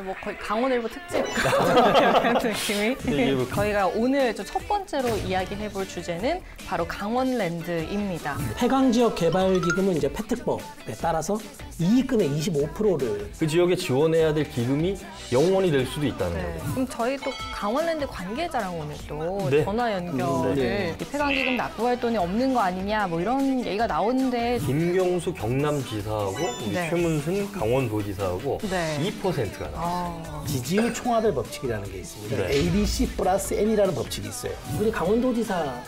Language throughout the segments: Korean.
뭐 거의 강원일보 특집 같은 느낌이. 저희가 오늘 첫 번째로 이야기해볼 주제는 바로 강원랜드입니다. 폐광지역 개발기금은 이제 폐특법에 따라서 이익금의 25%를 그 지역에 지원해야 될 기금이 0원이 될 수도 있다는 거죠. 그럼 저희 또 강원랜드 관계자랑 오늘 또 네. 전화 연결을 이 폐광기금 납부할 돈이 없는 거 아니냐 뭐 이런 얘기가 나오는데 김경수 경남지사하고 우리 네. 최문순 강원도지사하고 네. 2%가 나왔어요. 지지율 총합의 법칙이라는 게 있습니다. 네. ABC 플러스 N이라는 법칙이 있어요. 우리 강원도지사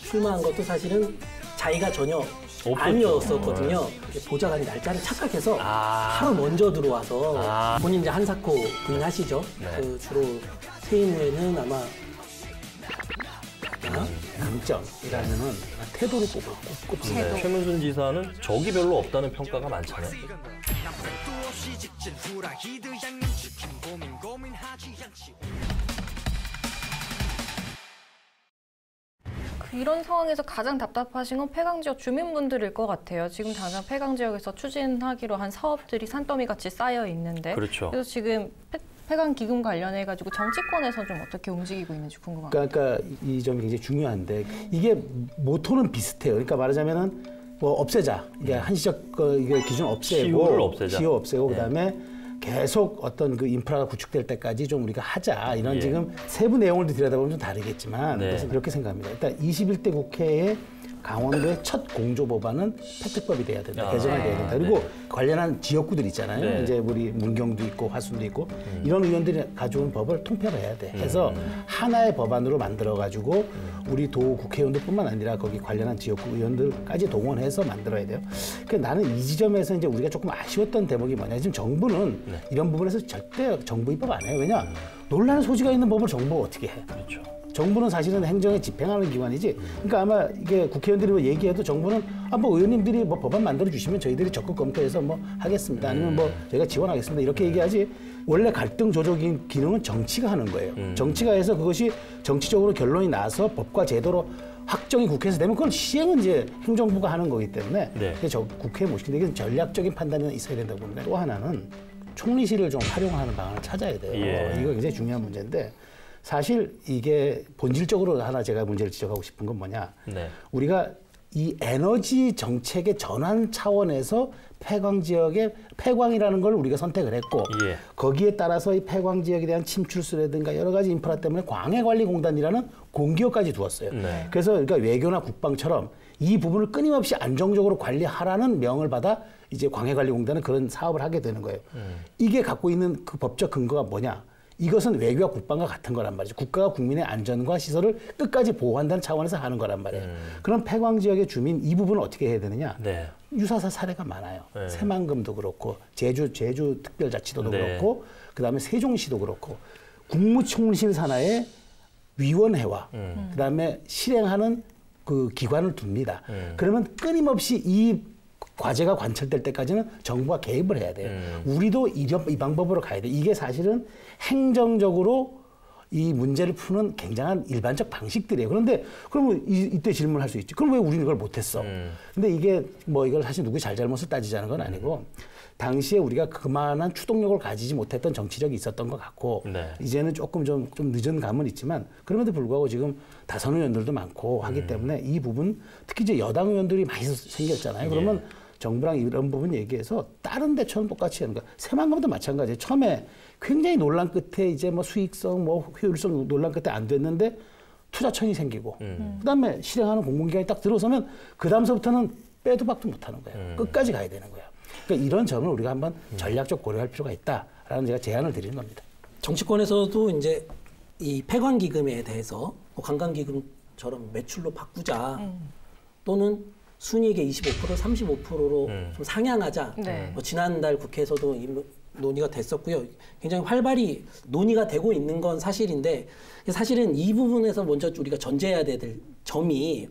출마한 것도 사실은 자기가 전혀 아니었었거든요. 보좌관이 날짜를 착각해서 하루 먼저 들어와서 본인 이제 한사코 부인하시죠. 네. 그 주로 퇴임 후에는 아마 강점이라면은 태도를 꼽고 네. 최문순 지사는 적이 별로 없다는 평가가 많잖아요. 이런 상황에서 가장 답답하신 건 폐광지역 주민분들일 것 같아요. 지금 당장 폐광지역에서 추진하기로 한 사업들이 산더미같이 쌓여 있는데 그렇죠. 그래서 지금 폐광기금 관련해가지고 정치권에서 좀 어떻게 움직이고 있는지 궁금합니다. 그러니까 이 점이 굉장히 중요한데 이게 모토는 비슷해요. 그러니까 말하자면은 뭐 없애자. 이게 한시적 이게 기준 없애고 시효를 없애자. 시효 없애고 그다음에 계속 어떤 그 인프라가 구축될 때까지 좀 우리가 하자. 이런 지금 세부 내용을 들여다보면 좀 다르겠지만 그래서 그렇게 생각합니다. 일단 21대 국회에 강원도의 첫 공조 법안은 폐특법이 돼야 된다. 개정이 돼야 된다. 그리고 관련한 지역구들 있잖아요. 이제 우리 문경도 있고 화순도 있고 이런 의원들이 가져온 법을 통폐를 해야 돼. 해서 하나의 법안으로 만들어가지고 우리 도 국회의원들뿐만 아니라 거기 관련한 지역구 의원들까지 동원해서 만들어야 돼요. 그러니까 나는 이 지점에서 이제 우리가 조금 아쉬웠던 대목이 뭐냐. 지금 정부는 이런 부분에서 절대 정부 입법 안 해요. 왜냐? 논란의 소지가 있는 법을 정부가 어떻게 해? 그렇죠. 정부는 사실은 행정에 집행하는 기관이지. 그러니까 아마 이게 국회의원들이 뭐 얘기해도 정부는 뭐 의원님들이 뭐 법안 만들어 주시면 저희들이 적극 검토해서 뭐 하겠습니다. 아니면 뭐 저희가 지원하겠습니다. 이렇게 얘기하지. 원래 갈등 조정 기능은 정치가 하는 거예요. 정치가 해서 그것이 정치적으로 결론이 나서 법과 제도로 확정이 국회에서 되면 그건 시행은 이제 행정부가 하는 거기 때문에 저 국회에 모시는데 이게 전략적인 판단이 있어야 된다고 봅니다. 또 하나는 총리실을 좀 활용하는 방안을 찾아야 돼요. 이거 굉장히 중요한 문제인데 사실 이게 본질적으로 하나 제가 문제를 지적하고 싶은 건 뭐냐. 우리가 이 에너지 정책의 전환 차원에서 폐광 지역의 폐광이라는 걸 우리가 선택을 했고 거기에 따라서 이 폐광 지역에 대한 침출수라든가 여러 가지 인프라 때문에 광해관리공단이라는 공기업까지 두었어요. 그래서 그러니까 외교나 국방처럼 이 부분을 끊임없이 안정적으로 관리하라는 명을 받아 이제 광해관리공단은 그런 사업을 하게 되는 거예요. 이게 갖고 있는 그 법적 근거가 뭐냐. 이것은 외교와 국방과 같은 거란 말이죠. 국가가 국민의 안전과 시설을 끝까지 보호한다는 차원에서 하는 거란 말이에요. 그럼 폐광 지역의 주민 이 부분을 어떻게 해야 되느냐? 유사사 사례가 많아요. 새만금도 그렇고 제주 특별자치도도 그렇고 그다음에 세종시도 그렇고 국무총실 산하의 위원회와 그다음에 실행하는 그 기관을 둡니다. 그러면 끊임없이 이 과제가 관철될 때까지는 정부가 개입을 해야 돼요. 우리도 이 방법으로 가야 돼요. 이게 사실은 행정적으로 이 문제를 푸는 굉장한 일반적 방식들이에요. 그런데 그러면 이때 질문할 수 있지. 그럼 왜 우리는 이걸 못했어? 근데 이게 뭐 이걸 사실 누구 잘잘못을 따지자는 건 아니고 당시에 우리가 그만한 추동력을 가지지 못했던 정치력이 있었던 것 같고 이제는 조금 좀 늦은 감은 있지만 그럼에도 불구하고 지금 다선 의원들도 많고 하기 때문에 이 부분 특히 이제 여당 의원들이 많이 생겼잖아요. 그러면 정부랑 이런 부분 얘기해서 다른 데처럼 똑같이 하는 거야. 새만금도 마찬가지예요. 처음에 굉장히 논란 끝에 이제 뭐 수익성, 뭐 효율성 논란 끝에 안 됐는데 투자청이 생기고 그다음에 실행하는 공공기관이 딱 들어서면 그다음서부터는 빼도 박도 못하는 거예요. 끝까지 가야 되는 거예요. 그러니까 이런 점을 우리가 한번 전략적 고려할 필요가 있다라는 제가 제안을 드리는 겁니다. 정치권에서도 이제 이 폐광기금에 대해서 뭐 관광기금처럼 매출로 바꾸자 또는 순이익의 25%, 35%로 좀 상향하자. 뭐 지난달 국회에서도 논의가 됐었고요. 굉장히 활발히 논의가 되고 있는 건 사실인데 사실은 이 부분에서 먼저 우리가 전제해야 될 점이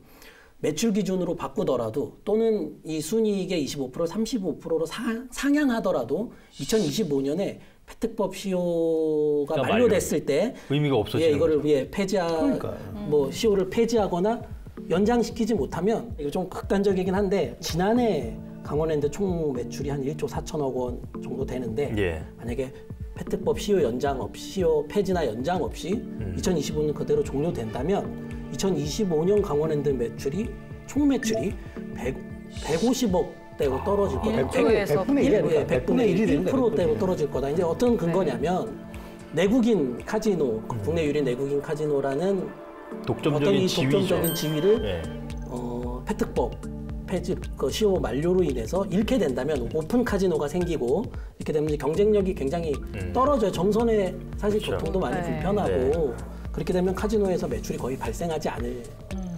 매출 기준으로 바꾸더라도 또는 이 순이익의 25%, 35%로 상향하더라도 2025년에 폐특법 시효가 만료됐을 때 의미가 없어지는 이거를 뭐 시효를 폐지하거나 연장시키지 못하면 이거 좀 극단적이긴 한데 지난해 강원랜드 총 매출이 한 1조 4천억 원 정도 되는데 만약에 폐특법 시효 폐지나 연장 없이 2025년 그대로 종료된다면 2025년 강원랜드 매출이 총 매출이 150억대로 떨어질 거다. 1조에서 100분의 1이 1%대로 떨어질 거다. 이제 어떤 근거냐면 내국인 카지노, 국내 유일 내국인 카지노라는 어떤 이 독점적인 지위를 네. 폐특법 폐지 시효 만료로 인해서 잃게 된다면 오픈 카지노가 생기고 이렇게 되면 경쟁력이 굉장히 떨어져요. 점선에 사실 그렇죠. 교통도 많이 네. 불편하고 네. 그렇게 되면 카지노에서 매출이 거의 발생하지 않을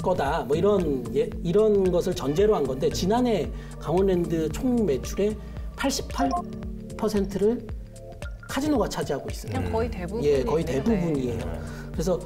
거다. 뭐 이런 것을 전제로 한 건데 지난해 강원랜드 총 매출의 88%를 카지노가 차지하고 있어요. 그냥 거의 대부분. 예, 거의 대부분이에요. 그래서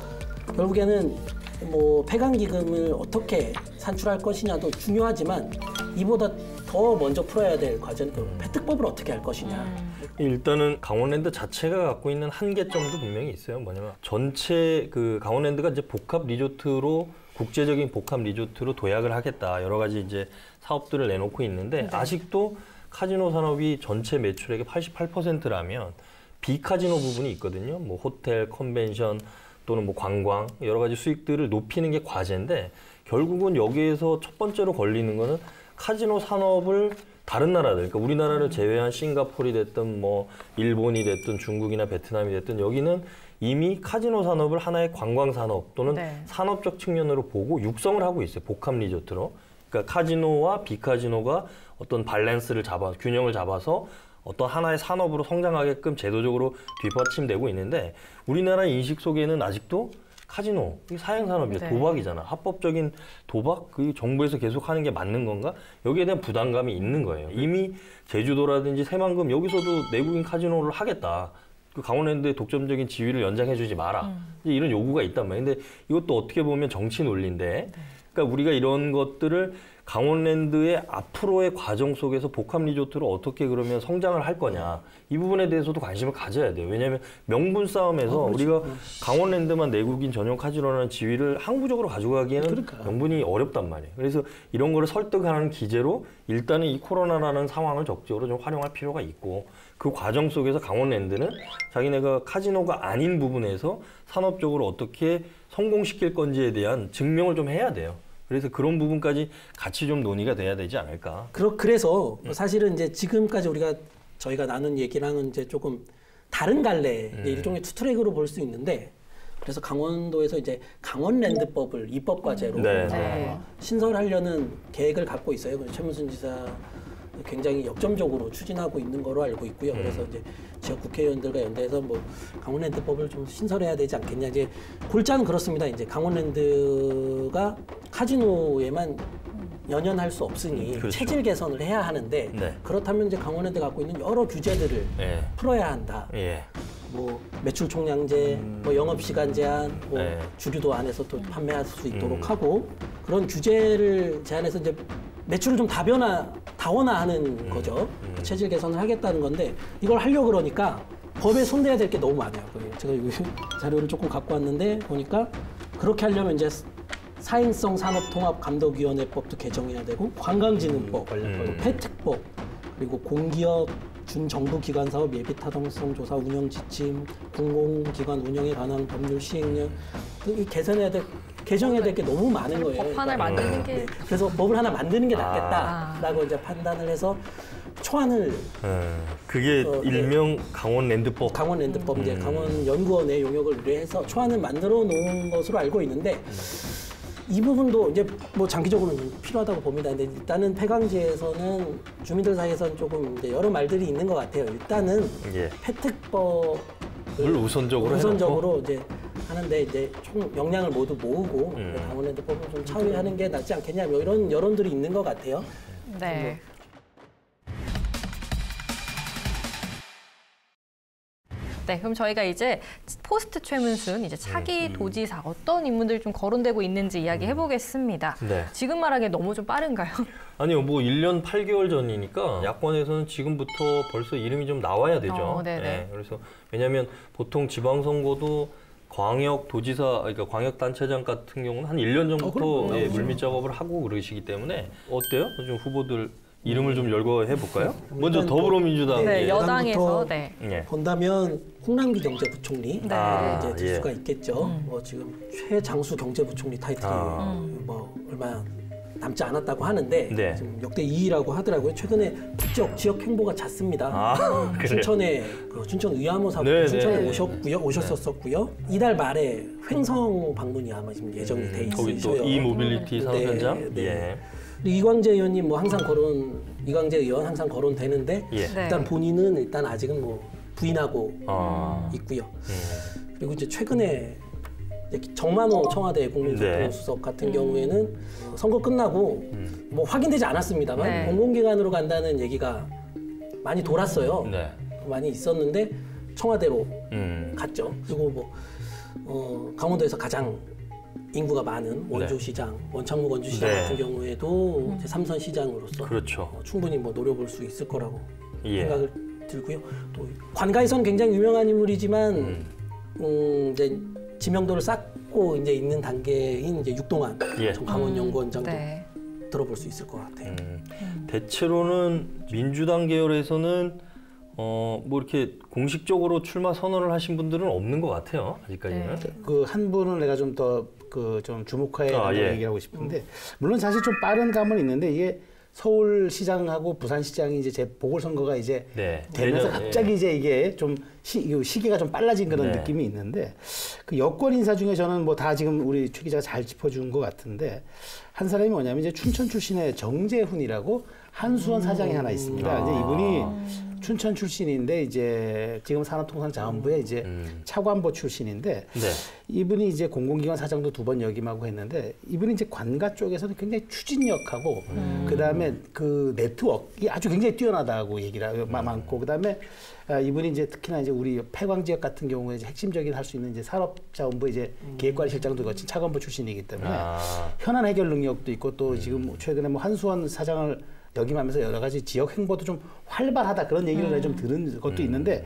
결국에는 뭐 폐강기금을 어떻게 산출할 것이냐도 중요하지만 이보다 더 먼저 풀어야 될 과제는 폐특법을 어떻게 할 것이냐. 일단은 강원랜드 자체가 갖고 있는 한계점도 분명히 있어요. 뭐냐면 전체 그 강원랜드가 이제 복합 리조트로 국제적인 복합 리조트로 도약을 하겠다. 여러 가지 이제 사업들을 내놓고 있는데 아직도 카지노 산업이 전체 매출액의 88%라면 비카지노 부분이 있거든요. 뭐 호텔, 컨벤션 또는 뭐 관광 여러 가지 수익들을 높이는 게 과제인데 결국은 여기에서 첫 번째로 걸리는 거는 카지노 산업을 다른 나라들, 그러니까 우리나라를 제외한 싱가포르이 됐든 뭐 일본이 됐든 중국이나 베트남이 됐든 여기는 이미 카지노 산업을 하나의 관광 산업 또는 산업적 측면으로 보고 육성을 하고 있어요. 복합 리조트로. 그러니까 카지노와 비카지노가 어떤 밸런스를 균형을 잡아서 어떤 하나의 산업으로 성장하게끔 제도적으로 뒷받침되고 있는데 우리나라 인식 속에는 아직도 카지노, 이게 사행 산업이야. 도박이잖아. 합법적인 도박? 그 정부에서 계속 하는 게 맞는 건가? 여기에 대한 부담감이 있는 거예요. 이미 제주도라든지 새만금 여기서도 내국인 카지노를 하겠다. 그 강원랜드의 독점적인 지위를 연장해주지 마라. 이제 이런 요구가 있단 말이에요. 근데 이것도 어떻게 보면 정치 논리인데, 그러니까 우리가 이런 것들을 강원랜드의 앞으로의 과정 속에서 복합 리조트로 어떻게 그러면 성장을 할 거냐 이 부분에 대해서도 관심을 가져야 돼요. 왜냐하면 명분 싸움에서 우리가 강원랜드만 내국인 전용 카지노라는 지위를 항구적으로 가져가기에는 명분이 어렵단 말이에요. 그래서 이런 거를 설득하는 기제로 일단은 이 코로나라는 상황을 적극적으로 좀 활용할 필요가 있고 그 과정 속에서 강원랜드는 자기네가 카지노가 아닌 부분에서 산업적으로 어떻게 성공시킬 건지에 대한 증명을 좀 해야 돼요. 그래서 그런 부분까지 같이 좀 논의가 돼야 되지 않을까. 그래서 사실은 이제 지금까지 저희가 나눈 얘기랑은 이제 조금 다른 갈래, 이제 일종의 투트랙으로 볼 수 있는데, 그래서 강원도에서 이제 강원랜드법을 입법 과제로 신설하려는 계획을 갖고 있어요. 최문순 지사 굉장히 역점적으로 추진하고 있는 거로 알고 있고요. 그래서 이제 지역 국회의원들과 연대해서 뭐 강원랜드법을 좀 신설해야 되지 않겠냐. 이제 골자는 그렇습니다. 이제 강원랜드가 카지노에만 연연할 수 없으니 체질 개선을 해야 하는데 그렇다면 이제 강원랜드가 갖고 있는 여러 규제들을 풀어야 한다. 뭐 매출 총량제, 뭐 영업시간 제한, 뭐 주류도 안에서 또 판매할 수 있도록 하고 그런 규제를 제한해서 이제 매출을 좀 다원화하는 거죠. 체질 개선을 하겠다는 건데 이걸 하려고 그러니까 법에 손대야 될 게 너무 많아요. 제가 이 자료를 조금 갖고 왔는데 보니까 그렇게 하려면 이제 사행성 산업통합감독위원회법도 개정해야 되고 관광진흥법, 또 폐특법, 그리고 공기업 준정부기관 사업 예비타당성 조사 운영 지침, 공공기관 운영에 관한 법률 시행령 이 개정해야 될 게 너무 많은 거예요. 법 하나를 만드는 게 그래서 법을 하나 만드는 게 낫겠다라고 이제 판단을 해서 초안을 그게 일명 강원랜드법. 강원랜드법 이제 강원연구원의 용역을 의뢰해서 초안을 만들어 놓은 것으로 알고 있는데 이 부분도 이제 뭐 장기적으로는 필요하다고 봅니다. 근데 일단은 폐광지에서는 주민들 사이에서는 조금 이제 여러 말들이 있는 것 같아요. 일단은 폐특법을 우선적으로 이제 하는데 이제 총 역량을 모두 모으고 강원랜드법을 좀 차후하는 게 낫지 않겠냐 뭐 이런 여론들이 있는 것 같아요. 네. 네, 그럼 저희가 이제 포스트 최문순 이제 차기 도지사 어떤 인물들이 좀 거론되고 있는지 이야기해 보겠습니다. 지금 말하기에 너무 좀 빠른가요? 아니요, 뭐 1년 8개월 전이니까 야권에서는 지금부터 벌써 이름이 좀 나와야 되죠. 그래서 왜냐하면 보통 지방선거도 광역도지사, 그러니까 광역단체장 같은 경우는 한 1년 전부터 물밑 작업을 하고 그러시기 때문에 어때요? 좀 후보들 이름을 좀 열거 해볼까요? 먼저 더불어민주당. 네, 예. 여당에서 네. 예. 본다면 홍남기 경제부총리 네. 이제 들 수가 있겠죠. 뭐 지금 최장수 경제부총리 타이틀이 뭐 얼마 남지 않았다고 하는데 네. 지금 역대 2위라고 하더라고요. 최근에 부쩍 지역 행보가 잦습니다. 그래요? 춘천에 그 춘천 의암호 사고 네, 춘천에 네. 오셨었고요. 이달 말에 횡성 방문이 아마 지금 예정이 돼 거기 있으셔요. 또 이모빌리티 사업 네, 현장. 네. 예. 그리고 이광재 의원님 뭐 항상 이광재 의원 항상 거론되는데 예. 네. 일단 본인은 일단 아직은 뭐 부인하고 있고요. 그리고 이제 최근에 이제 정만호 청와대 국민소통수석 같은 경우에는 선거 끝나고 뭐 확인되지 않았습니다만 네. 공공기관으로 간다는 얘기가 많이 돌았어요. 네. 많이 있었는데 청와대로 음. 갔죠. 그리고 뭐 강원도에서 가장 인구가 많은 원주시장, 원창무 원주시장 네. 같은 경우에도 이제 3선 시장으로서 그렇죠. 충분히 뭐 노려볼 수 있을 거라고 예. 생각을 들고요. 또 관가에선 굉장히 유명한 인물이지만 이제 지명도를 쌓고 이제 있는 단계인 이제 육동환 예. 전 강원연구원장도 네. 들어볼 수 있을 것 같아요. 대체로는 민주당 계열에서는 뭐 이렇게 공식적으로 출마 선언을 하신 분들은 없는 것 같아요. 아직까지는. 네. 그 한 분을 내가 좀 더 좀 주목해야 예. 얘기를 하고 싶은데 물론 사실 좀 빠른 감은 있는데 이게 서울시장하고 부산시장이 이제 재 보궐선거가 이제 네. 되면서 내년, 갑자기 이제 이게 좀 시기가 좀 빨라진 그런 네. 느낌이 있는데 그 여권 인사 중에 저는 뭐 다 지금 우리 최 기자가 잘 짚어준 것 같은데 한 사람이 뭐냐면 이제 춘천 출신의 정재훈이라고 한수원 사장이 하나 있습니다. 이제 이분이 춘천 출신인데 이제 지금 산업통상자원부에 이제 차관보 출신인데 네. 이분이 이제 공공기관 사장도 2번 역임하고 했는데 이분이 이제 관가 쪽에서는 굉장히 추진력하고 그다음에 그 네트워크가 아주 굉장히 뛰어나다고 얘기를 하고 많고 그다음에 이분이 이제 특히나 이제 우리 폐광 지역 같은 경우에 이제 핵심적인 할 수 있는 이제 산업자원부 이제 기획관리실장도 거친 차관보 출신이기 때문에 현안 해결 능력도 있고 또 지금 최근에 뭐 한수원 사장을 역임하면서 여러 가지 지역 행보도 좀 활발하다 그런 얘기를 좀 들은 것도 있는데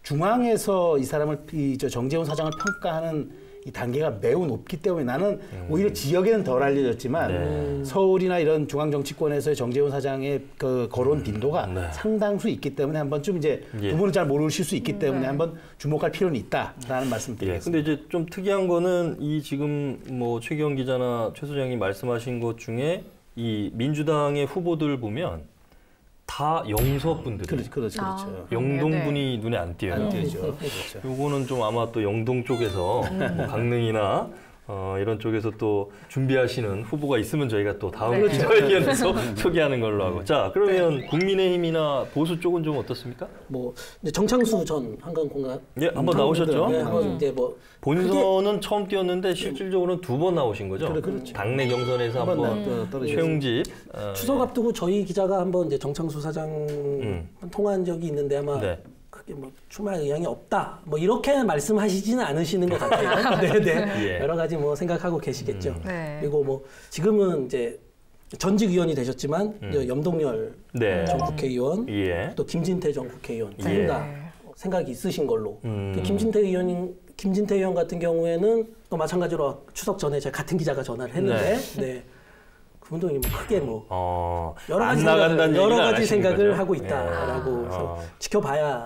중앙에서 이 사람을 저 정재훈 사장을 평가하는 이 단계가 매우 높기 때문에 나는 오히려 지역에는 덜 알려졌지만 서울이나 이런 중앙 정치권에서의 정재훈 사장의 그 거론 빈도가 상당수 있기 때문에 한번 좀 이제 부분을 잘 모르실 수 있기 때문에 한번 주목할 필요는 있다라는 말씀드리겠습니다. 근데 이제 좀 특이한 거는 이 지금 뭐 최기영 기자나 최 소장이 말씀하신 것 중에 이 민주당의 후보들 보면 다 영서 분들이에요. 그렇죠. 영동분이 눈에 안 띄어요. 안 띄죠. 그렇죠. 요거는 좀 아마 또 영동 쪽에서 뭐 강릉이나 이런 쪽에서 또 준비하시는 후보가 있으면 저희가 또 다음 기자회견에서 소개하는 걸로 하고. 자, 그러면 국민의힘이나 보수 쪽은 좀 어떻습니까? 뭐 이제 정창수 전 한강공단 예, 한번 나오셨죠? 네, 한번 이제 뭐 본선은 처음 뛰었는데 실질적으로는 2번 나오신 거죠? 그렇죠. 당내 경선에서 한번 최웅집 추석 앞두고 저희 기자가 한번 이제 정창수 사장 통화한 적이 있는데 아마 네. 그게 뭐 출마 의향이 없다 뭐 이렇게 말씀하시지는 않으시는 것 같아요. 네네. 예. 여러 가지 뭐 생각하고 계시겠죠. 네. 그리고 뭐 지금은 이제 전직 의원이 되셨지만 이제 염동열 네. 전 국회의원 예. 또 김진태 전 국회의원 두 예. 분 다 생각이 있으신 걸로. 또 김진태 의원 같은 경우에는 또 마찬가지로 추석 전에 제가 같은 기자가 전화를 했는데 네. 그분도 뭐 크게 뭐 여러 가지 생각을 하고 있다라고 해서 지켜봐야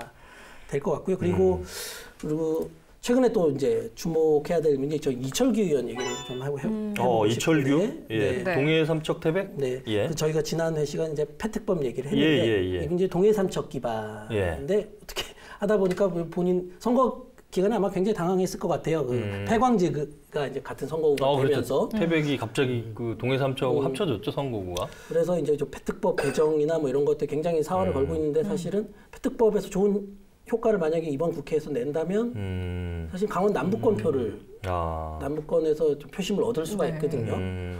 될 것 같고요. 그리고 최근에 또 이제 주목해야 될 문제 저 이철규 의원 얘기를 좀 하고 이철규 예. 네. 동해 삼척 태백 네. 예. 그 저희가 지난 시간 이제 패특법 얘기를 했는데 이게 이제 동해 삼척 기반인데 어떻게 하다 보니까 본인 선거 기간에 아마 굉장히 당황했을 것 같아요. 그 폐광지가 이제 같은 선거구가 되면서 태백이 갑자기 그 동해 삼척하고 합쳐졌죠 선거구가. 그래서 이제 좀 패특법 개정이나 뭐 이런 것들 굉장히 사활을 걸고 있는데 사실은 패특법에서 좋은 효과를 만약에 이번 국회에서 낸다면 사실 강원 남부권 표를 남부권에서 좀 표심을 얻을 수가 있거든요.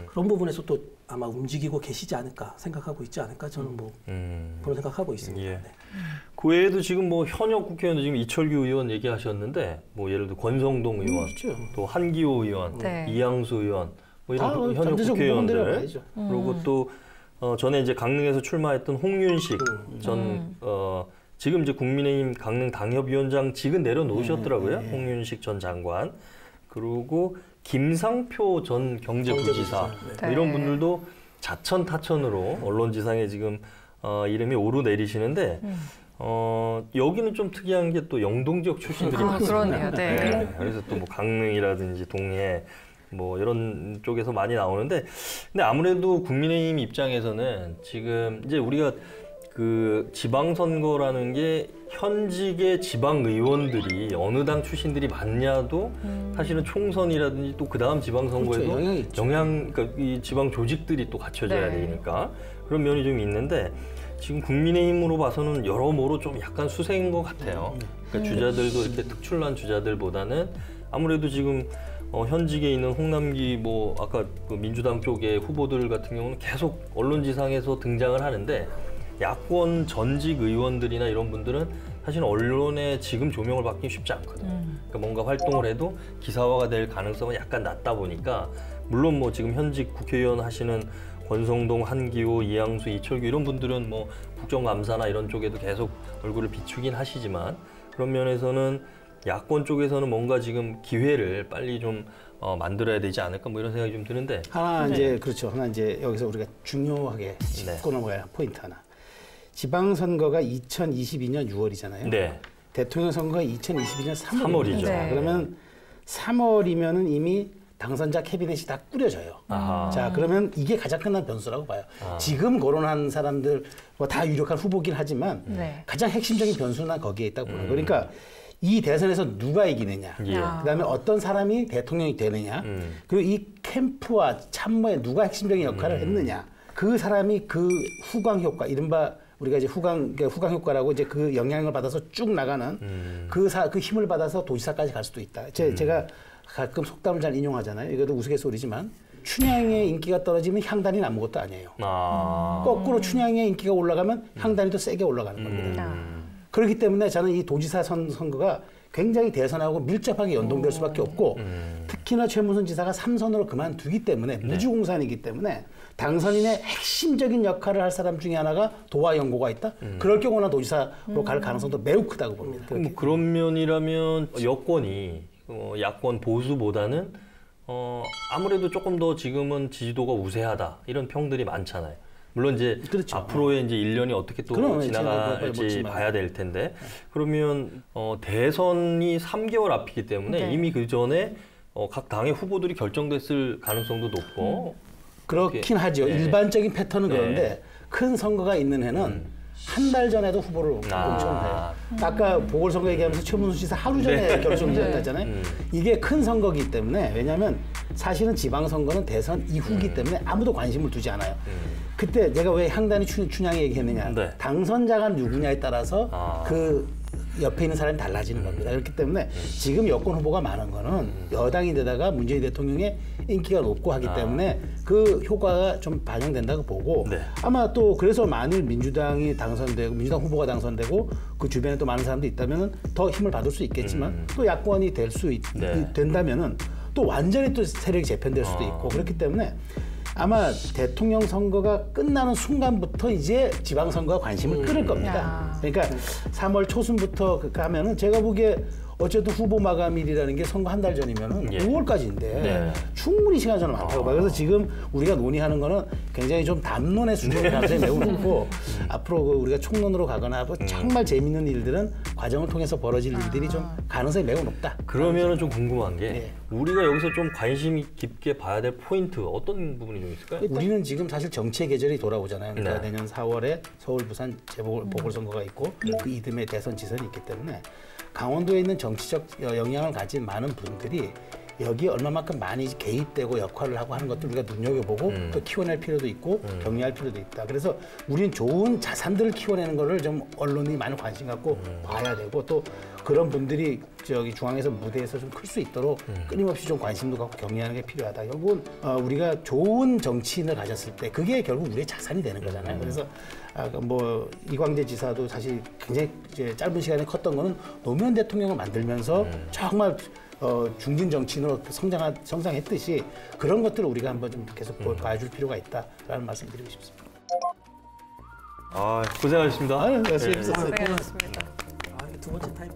그런 부분에서 또 아마 움직이고 계시지 않을까 생각하고 있지 않을까 저는 뭐 그런 생각하고 있습니다. 예. 네. 그 외에도 지금 뭐 현역 국회의원도 지금 이철규 의원 얘기하셨는데 뭐 예를 들어 권성동 의원, 또 한기호 의원, 네. 이양수 의원 뭐 이런 현역 전체적 국회의원들 후보들이라고 그리고 또 전에 이제 강릉에서 출마했던 홍윤식 전 지금 이제 국민의힘 강릉 당협위원장직은 내려놓으셨더라고요. 홍윤식 전 장관. 그리고 김상표 전 경제부지사 네. 이런 분들도 자천타천으로 언론지상에 지금 이름이 오르내리시는데 여기는 좀 특이한 게 또 영동 지역 출신들이 많습니다. 그러네요. 네. 그래서 또 뭐 강릉이라든지 동해 뭐 이런 쪽에서 많이 나오는데 근데 아무래도 국민의힘 입장에서는 지금 이제 우리가 그 지방선거라는 게 현직의 지방의원들이 어느 당 출신들이 많냐도 사실은 총선이라든지 또 그 다음 지방선거에도 그렇죠. 영향이 있죠. 그러니까 이 지방 조직들이 또 갖춰져야 네. 되니까 그런 면이 좀 있는데 지금 국민의힘으로 봐서는 여러모로 좀 약간 수세인 것 같아요. 그러니까 주자들도 이렇게 특출난 주자들보다는 아무래도 지금 현직에 있는 홍남기 뭐 아까 그 민주당 쪽의 후보들 같은 경우는 계속 언론지상에서 등장을 하는데 야권 전직 의원들이나 이런 분들은 사실 언론에 지금 조명을 받기 쉽지 않거든요. 그러니까 뭔가 활동을 해도 기사화가 될 가능성은 약간 낮다 보니까 물론 뭐 지금 현직 국회의원 하시는 권성동, 한기호, 이양수, 이철규 이런 분들은 뭐 국정감사나 이런 쪽에도 계속 얼굴을 비추긴 하시지만 그런 면에서는 야권 쪽에서는 뭔가 지금 기회를 빨리 좀 만들어야 되지 않을까 뭐 이런 생각이 좀 드는데 하나 이제 그렇죠. 하나 이제 여기서 우리가 중요하게 짚고 넘어가야 할 포인트 하나. 지방선거가 2022년 6월이잖아요. 네. 대통령 선거가 2022년 3월이죠. 네. 그러면 3월이면은 이미 당선자 캐비넷이 다 꾸려져요. 아하. 자, 그러면 이게 가장 큰 변수라고 봐요. 지금 거론한 사람들 뭐 다 유력한 후보긴 하지만 네. 가장 핵심적인 변수는 거기에 있다고 보는 거예요. 그러니까 이 대선에서 누가 이기느냐, 예. 그다음에 어떤 사람이 대통령이 되느냐, 그리고 이 캠프와 참모에 누가 핵심적인 역할을 했느냐, 그 사람이 그 후광 효과, 이른바 우리가 이제 후광 효과라고 이제 그 영향을 받아서 쭉 나가는 그 힘을 받아서 도지사까지 갈 수도 있다. 제가 가끔 속담을 잘 인용하잖아요. 이것도 우스갯소리지만 춘향의 인기가 떨어지면 향단이는 아무것도 아니에요. 거꾸로 춘향의 인기가 올라가면 향단이 더 세게 올라가는 겁니다. 그렇기 때문에 저는 이 도지사 선거가 굉장히 대선하고 밀접하게 연동될 수밖에 없고 특히나 최무선 지사가 3선으로 그만두기 때문에 무주공산이기 때문에 당선인의 핵심적인 역할을 할 사람 중에 하나가 도와 연고가 있다? 그럴 경우는 도지사로 갈 가능성도 매우 크다고 봅니다. 뭐 그런 면이라면 여권이 야권 보수보다는 아무래도 조금 더 지금은 지지도가 우세하다 이런 평들이 많잖아요. 물론 이제 그렇죠. 앞으로의 이제 1년이 어떻게 또 지나갈지 봐야 될 텐데 그러면 대선이 3개월 앞이기 때문에 네. 이미 그 전에 각 당의 후보들이 결정됐을 가능성도 높고 그렇긴 하죠. 네. 일반적인 패턴은 네. 그런데 큰 선거가 있는 해는 한 달 전에도 후보를 공천해요. 아까 보궐선거 얘기하면서 최문수 지사 하루 전에 결정됐잖아요. 이게 큰 선거기 때문에 왜냐하면 사실은 지방선거는 대선 이후기 때문에 아무도 관심을 두지 않아요. 그때 제가 왜 향단이 춘향이 얘기했느냐. 네. 당선자가 누구냐에 따라서 그 옆에 있는 사람이 달라지는 겁니다. 그렇기 때문에 지금 여권 후보가 많은 거는 여당인데다가 문재인 대통령의 인기가 높고 하기 때문에 그 효과가 좀 반영된다고 보고 네. 아마 또 그래서 만일 민주당이 당선되고 민주당 후보가 당선되고 그 주변에 또 많은 사람도 있다면 더 힘을 받을 수 있겠지만 또 야권이 될 수 된다면은 또 완전히 또 세력이 재편될 수도 있고 그렇기 때문에 아마 대통령 선거가 끝나는 순간부터 이제 지방선거가 관심을 끌을 겁니다. 그러니까 3월 초순부터 하면은 제가 보기에 어쨌든 후보 마감일이라는 게 선거 한 달 전이면은 5월까지인데 네. 충분히 시간 저는 많다고 봐요. 그래서 지금 우리가 논의하는 거는 굉장히 좀 담론의 수준의 가능성이 매우 높고 앞으로 우리가 총론으로 가거나 뭐 정말 재밌는 일들은 과정을 통해서 벌어질 일들이 좀 가능성이 매우 높다. 그러면은 좀 궁금한 게 우리가 여기서 좀 관심 깊게 봐야 될 포인트 어떤 부분이 좀 있을까요? 우리는 지금 사실 정치의 계절이 돌아오잖아요. 그러니까 네. 내년 4월에 서울, 부산 재보궐선거가 있고 그 이듬해 대선 지선이 있기 때문에 강원도에 있는 정치적 영향을 가진 많은 분들이 여기에 얼마만큼 많이 개입되고 역할을 하고 하는 것들 우리가 눈여겨보고 또 키워낼 필요도 있고 격려할 필요도 있다. 그래서 우리는 좋은 자산들을 키워내는 거를 좀 언론이 많은 관심 갖고 봐야 되고 또 그런 분들이 저기 중앙에서 무대에서 좀 클 수 있도록 끊임없이 좀 관심도 갖고 격려하는 게 필요하다. 결국은 우리가 좋은 정치인을 가졌을 때 그게 결국 우리의 자산이 되는 거잖아요. 그래서 뭐 이광재 지사도 사실 굉장히 이제 짧은 시간에 컸던 거는 노무현 대통령을 만들면서 정말 중진 정치인으로 성장했듯이 그런 것들을 우리가 한번 좀 계속 봐줄 필요가 있다라는 말씀드리고 싶습니다. 고생하셨습니다. 재밌었어요. 고생하셨습니다. 두 번째 타임